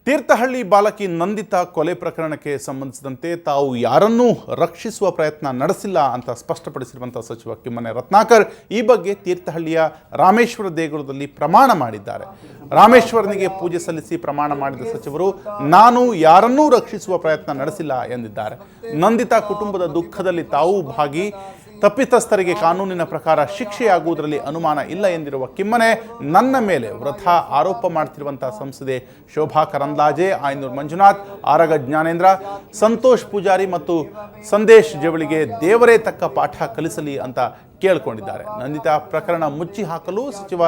ತೀರ್ಥಹಳ್ಳಿ ಬಾಲಕಿ ನಂದಿತಾ ಕೊಲೆ ಪ್ರಕರಣಕ್ಕೆ ಸಂಬಂಧಿಸಿದಂತೆ ತಾವು ಯಾರನ್ನೂ ರಕ್ಷಿಸುವ ಪ್ರಯತ್ನ ನಡೆಸಿಲ್ಲ ಅಂತ ಸ್ಪಷ್ಟಪಡಿಸಿರುವಂಥ ಸಚಿವ ಕಿಮ್ಮನೆ ರತ್ನಾಕರ್ ಈ ಬಗ್ಗೆ ತೀರ್ಥಹಳ್ಳಿಯ ರಾಮೇಶ್ವರ ದೇಗುಲದಲ್ಲಿ ಪ್ರಮಾಣ ಮಾಡಿದ್ದಾರೆ. ರಾಮೇಶ್ವರನಿಗೆ ಪೂಜೆ ಸಲ್ಲಿಸಿ ಪ್ರಮಾಣ ಮಾಡಿದ ಸಚಿವರು ನಾನು ಯಾರನ್ನೂ ರಕ್ಷಿಸುವ ಪ್ರಯತ್ನ ನಡೆಸಿಲ್ಲ ಎಂದಿದ್ದಾರೆ. ನಂದಿತಾ ಕುಟುಂಬದ ದುಃಖದಲ್ಲಿ ತಾವು ಭಾಗಿ, ತಪ್ಪಿತಸ್ಥರಿಗೆ ಕಾನೂನಿನ ಪ್ರಕಾರ ಶಿಕ್ಷೆಯಾಗುವುದರಲ್ಲಿ ಅನುಮಾನ ಇಲ್ಲ ಎಂದಿರುವ ಕಿಮ್ಮನೆ ನನ್ನ ಮೇಲೆ ವೃಥಾ ಆರೋಪ ಮಾಡ್ತಿರುವಂತಹ ಸಂಸದೆ ಶೋಭಾ ಕರಂದ್ಲಾಜೆ, ಆಯನೂರು ಮಂಜುನಾಥ್, ಆರಗ ಜ್ಞಾನೇಂದ್ರ, ಸಂತೋಷ್ ಪೂಜಾರಿ ಮತ್ತು ಸಂದೇಶ್ ಜವಳಿಗೆ ದೇವರೇ ತಕ್ಕ ಪಾಠ ಕಲಿಸಲಿ ಅಂತ ಕೇಳಿಕೊಂಡಿದ್ದಾರೆ. ನಂದಿತಾ ಪ್ರಕರಣ ಮುಚ್ಚಿ ಹಾಕಲು ಸಚಿವ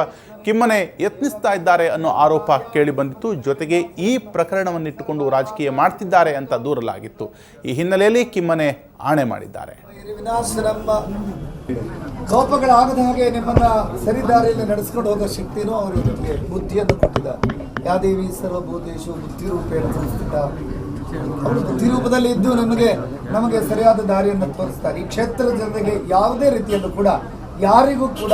ಕಿಮ್ಮನೆ ಯತ್ನಿಸ್ತಾ ಇದ್ದಾರೆ ಅನ್ನೋ ಆರೋಪ ಕೇಳಿಬಂದಿತ್ತು. ಜೊತೆಗೆ ಈ ಪ್ರಕರಣವನ್ನಿಟ್ಟುಕೊಂಡು ರಾಜಕೀಯ ಮಾಡ್ತಿದ್ದಾರೆ ಅಂತ ದೂರಲಾಗಿತ್ತು. ಈ ಹಿನ್ನೆಲೆಯಲ್ಲಿ ಕಿಮ್ಮನೆ ಆಣೆ ಮಾಡಿದ್ದಾರೆ. ಕೋಪಗಳಾಗದ ಹಾಗೆ ನಿಮ್ಮನ್ನ ಸರಿದಾರಿಯಲ್ಲಿ ನಡೆಸ್ಕೊಂಡು ಹೋಗೋ ಶಕ್ತಿನೂ ಅವರು ನಿಮಗೆ ಬುದ್ಧಿಯನ್ನು ಕೊಟ್ಟಿದ್ದಾರೆ. ಯಾದೇವಿ ಸರ್ವಭೂತೇಶು ಬುದ್ಧಿರೂಪೇಣ ಸಂಸ್ಥಿತ, ಅವರು ಬುದ್ಧಿ ರೂಪದಲ್ಲಿ ಇದ್ದು ನಮಗೆ ಸರಿಯಾದ ದಾರಿಯನ್ನು ತೋರಿಸ್ತಾರೆ. ಈ ಕ್ಷೇತ್ರದ ಜನರಿಗೆ ಯಾವುದೇ ರೀತಿಯಲ್ಲೂ ಕೂಡ, ಯಾರಿಗೂ ಕೂಡ,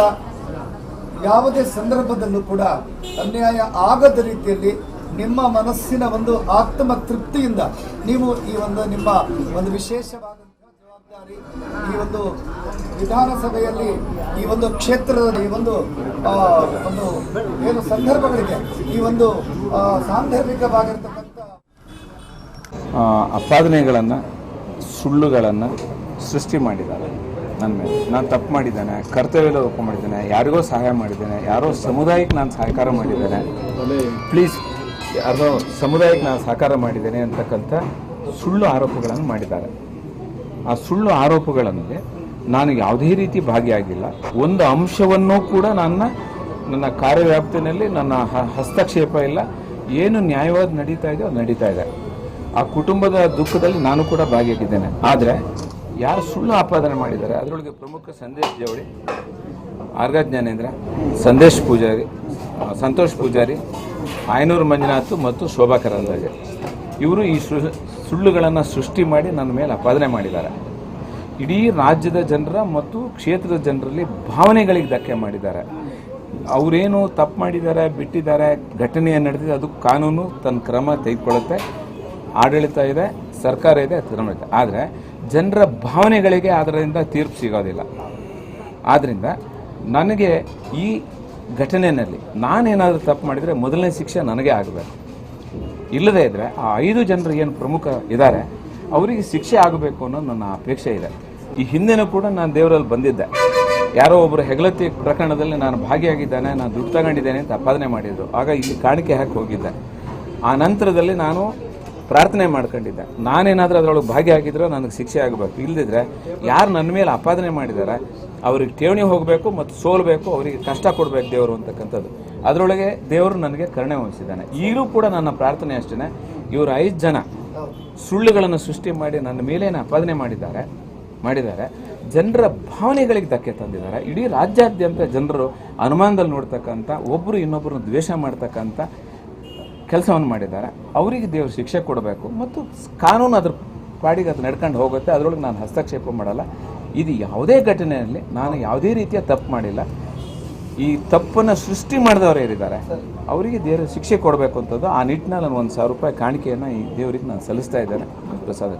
ಯಾವುದೇ ಸಂದರ್ಭದಲ್ಲೂ ಕೂಡ ಅನ್ಯಾಯ ಆಗದ ರೀತಿಯಲ್ಲಿ ನಿಮ್ಮ ಮನಸ್ಸಿನ ಒಂದು ಆತ್ಮ ತೃಪ್ತಿಯಿಂದ ನೀವು ಈ ಒಂದು ನಿಮ್ಮ ಒಂದು ವಿಶೇಷವಾದಂತಹ ಜವಾಬ್ದಾರಿ ಈ ಒಂದು ವಿಧಾನಸಭೆಯಲ್ಲಿ ಈ ಒಂದು ಕ್ಷೇತ್ರದ ಈ ಒಂದು ಏನು ಸಂದರ್ಭಗಳಿಗೆ ಈ ಒಂದು ಸಾಂದರ್ಭಿಕವಾಗಿರ್ತಕ್ಕಂಥ ಅಪಾದನೆಗಳನ್ನು, ಸುಳ್ಳುಗಳನ್ನು ಸೃಷ್ಟಿ ಮಾಡಿದ್ದಾರೆ ನನ್ನ ಮೇಲೆ. ನಾನು ತಪ್ಪು ಮಾಡಿದ್ದೇನೆ, ಕರ್ತವ್ಯ ಲೋಪ ಮಾಡಿದ್ದೇನೆ, ಯಾರಿಗೋ ಸಹಾಯ ಮಾಡಿದ್ದೇನೆ, ಯಾರೋ ಸಮುದಾಯಕ್ಕೆ ನಾನು ಸಹಕಾರ ಮಾಡಿದ್ದೇನೆ, ಪ್ಲೀಸ್ ಯಾರೋ ಸಮುದಾಯಕ್ಕೆ ನಾನು ಸಹಕಾರ ಮಾಡಿದ್ದೇನೆ ಅಂತಕ್ಕಂಥ ಸುಳ್ಳು ಆರೋಪಗಳನ್ನು ಮಾಡಿದ್ದಾರೆ. ಆ ಸುಳ್ಳು ಆರೋಪಗಳಲ್ಲಿ ನಾನು ಯಾವುದೇ ರೀತಿ ಭಾಗಿಯಾಗಿಲ್ಲ. ಒಂದು ಅಂಶವನ್ನೂ ಕೂಡ ನನ್ನ ಕಾರ್ಯವ್ಯಾಪ್ತಿನಲ್ಲಿ ನನ್ನ ಹಸ್ತಕ್ಷೇಪ ಇಲ್ಲ. ಏನು ನ್ಯಾಯವಾದ ನಡೀತಾ ಇದೆಯೋ ಅದು ನಡೀತಾ ಇದೆ. ಆ ಕುಟುಂಬದ ದುಃಖದಲ್ಲಿ ನಾನು ಕೂಡ ಭಾಗಿಯಾಗಿದ್ದೇನೆ. ಆದರೆ ಯಾರು ಸುಳ್ಳು ಆಪಾದನೆ ಮಾಡಿದ್ದಾರೆ ಅದರೊಳಗೆ ಪ್ರಮುಖ ಸಂದೇಶ್ ಜವಳಿ, ಆರ್ಗ ಜ್ಞಾನೇಂದ್ರ, ಸಂತೋಷ್ ಪೂಜಾರಿ, ಆಯನೂರು ಮಂಜುನಾಥ್ ಮತ್ತು ಶೋಭಾ ಕರಂದ್ಲಾಜೆ ಇವರು ಈ ಸುಳ್ಳುಗಳನ್ನು ಸೃಷ್ಟಿ ಮಾಡಿ ನನ್ನ ಮೇಲೆ ಆಪಾದನೆ ಮಾಡಿದ್ದಾರೆ. ಇಡೀ ರಾಜ್ಯದ ಜನರ ಮತ್ತು ಕ್ಷೇತ್ರದ ಜನರಲ್ಲಿ ಭಾವನೆಗಳಿಗೆ ಧಕ್ಕೆ ಮಾಡಿದ್ದಾರೆ. ಅವರೇನು ತಪ್ಪು ಮಾಡಿದ್ದಾರೆ, ಬಿಟ್ಟಿದ್ದಾರೆ, ಘಟನೆ ನಡೆದಿದೆ, ಅದು ಕಾನೂನು ತನ್ನ ಕ್ರಮ ತೆಗೆದುಕೊಳ್ಳುತ್ತೆ. ಆಡಳಿತ ಇದೆ, ಸರ್ಕಾರ ಇದೆ, ಕ್ರಮ ಇದೆ. ಆದರೆ ಜನರ ಭಾವನೆಗಳಿಗೆ ಅದರಿಂದ ತೀರ್ಪು ಸಿಗೋದಿಲ್ಲ. ಆದ್ದರಿಂದ ನನಗೆ ಈ ಘಟನೆಯಲ್ಲಿ ನಾನೇನಾದರೂ ತಪ್ಪು ಮಾಡಿದರೆ ಮೊದಲನೇ ಶಿಕ್ಷೆ ನನಗೆ ಆಗಬೇಕು. ಇಲ್ಲದೇ ಇದ್ದರೆ ಆ 5 ಜನರು ಏನು ಪ್ರಮುಖ ಇದ್ದಾರೆ ಅವರಿಗೆ ಶಿಕ್ಷೆ ಆಗಬೇಕು ಅನ್ನೋದು ನನ್ನ ಅಪೇಕ್ಷೆ ಇದೆ. ಈ ಹಿಂದೆನೂ ಕೂಡ ನಾನು ದೇವರಲ್ಲಿ ಬಂದಿದ್ದೆ. ಯಾರೋ ಒಬ್ಬರು ಹೆಗ್ಲತ್ತಿ ಪ್ರಕರಣದಲ್ಲಿ ನಾನು ಭಾಗಿಯಾಗಿದ್ದೇನೆ, ನಾನು ದುಡ್ಡು ತಗೊಂಡಿದ್ದೇನೆ ಅಂತ ಆಪಾದನೆ ಮಾಡಿದ್ರು. ಆಗ ಇಲ್ಲಿ ಕಾಣಿಕೆ ಹಾಕಿ ಹೋಗಿದ್ದೆ. ಆ ನಂತರದಲ್ಲಿ ನಾನು ಪ್ರಾರ್ಥನೆ ಮಾಡ್ಕೊಂಡಿದ್ದೆ, ನಾನೇನಾದರೂ ಅದರೊಳಗೆ ಭಾಗಿಯಾಗಿದ್ರೆ ನನಗೆ ಶಿಕ್ಷೆ ಆಗಬೇಕು. ಇಲ್ಲದಿದ್ದರೆ ಯಾರು ನನ್ನ ಮೇಲೆ ಆಪಾದನೆ ಮಾಡಿದ್ದಾರೆ ಅವ್ರಿಗೆ ಠೇವಣಿ ಹೋಗಬೇಕು ಮತ್ತು ಸೋಲಬೇಕು, ಅವರಿಗೆ ಕಷ್ಟ ಕೊಡಬೇಕು ದೇವರು ಅಂತಕ್ಕಂಥದ್ದು. ಅದರೊಳಗೆ ದೇವರು ನನಗೆ ಕರುಣೆ ವಹಿಸಿದ್ದಾನೆ. ಈಗಲೂ ಕೂಡ ನನ್ನ ಪ್ರಾರ್ಥನೆ ಅಷ್ಟೇ, ಇವರು 5 ಜನ ಸುಳ್ಳುಗಳನ್ನು ಸೃಷ್ಟಿ ಮಾಡಿ ನನ್ನ ಮೇಲೇನು ಆಪಾದನೆ ಮಾಡಿದ್ದಾರೆ, ಜನರ ಭಾವನೆಗಳಿಗೆ ಧಕ್ಕೆ ತಂದಿದ್ದಾರೆ. ಇಡೀ ರಾಜ್ಯಾದ್ಯಂತ ಜನರು ಅನುಮಾನದಲ್ಲಿ ನೋಡ್ತಕ್ಕಂಥ, ಒಬ್ಬರು ಇನ್ನೊಬ್ಬರನ್ನು ದ್ವೇಷ ಮಾಡ್ತಕ್ಕಂಥ ಕೆಲಸವನ್ನು ಮಾಡಿದ್ದಾರೆ. ಅವರಿಗೆ ದೇವರು ಶಿಕ್ಷೆ ಕೊಡಬೇಕು ಮತ್ತು ಕಾನೂನು ಅದ್ರ ಪಾಡಿಗೆ ಅದು ನಡ್ಕೊಂಡು ಹೋಗುತ್ತೆ. ಅದರೊಳಗೆ ನಾನು ಹಸ್ತಕ್ಷೇಪ ಮಾಡಲ್ಲ. ಇದು ಯಾವುದೇ ಘಟನೆಯಲ್ಲಿ ನಾನು ಯಾವುದೇ ರೀತಿಯ ತಪ್ಪು ಮಾಡಿಲ್ಲ. ಈ ತಪ್ಪನ್ನು ಸೃಷ್ಟಿ ಮಾಡಿದವರು ಏನಿದ್ದಾರೆ ಅವರಿಗೆ ದೇವರ ಶಿಕ್ಷೆ ಕೊಡಬೇಕು ಅಂತದ್ದು. ಆ ನಿಟ್ಟಿನಲ್ಲಿ ನಾನು 1,000 ರೂಪಾಯಿ ಕಾಣಿಕೆಯನ್ನು ಈ ದೇವರಿಗೆ ನಾನು ಸಲ್ಲಿಸ್ತಾ ಇದ್ದೇನೆ ಪ್ರಸಾದ.